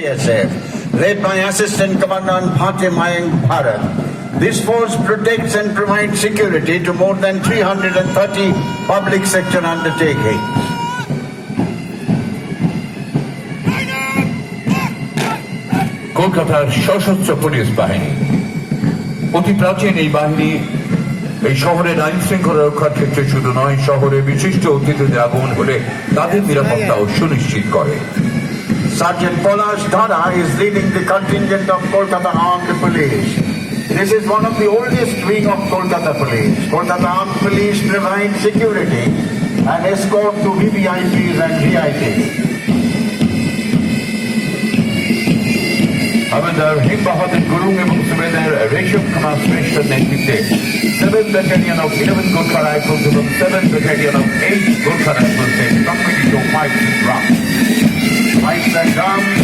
BSF, led by Assistant Commandant Fateh Mayang Bharat. This force protects and provides security to more than 330 public sector undertakings. কলকাতার সশস্ত্র police বাহিনী অতি প্রাচীন এই বাহিনী এই শহরের আইন শৃঙ্খলা রক্ষার ক্ষেত্রে শুধু নয়, শহরে বিশিষ্ট অতিথিদের আগমন হলে তাদের নিরাপত্তাও সুনিশ্চিত করে। Sergeant Polash Dhara is leading the contingent of Kolkata Armed Police. This is one of the oldest wing of Kolkata Police. Kolkata Armed Police provides security and escort to VVIPs and VIPs. হাবিলদার হিম বাহাদুর গুরুং এবং সুবেদার রেশম কুমার শ্রেষ্ঠের নেতৃত্বে 7th Battalion of 11 Gorkha Rifles এবং 7th Battalion of 8 Gorkha Rifles সংগঠিত 5 round.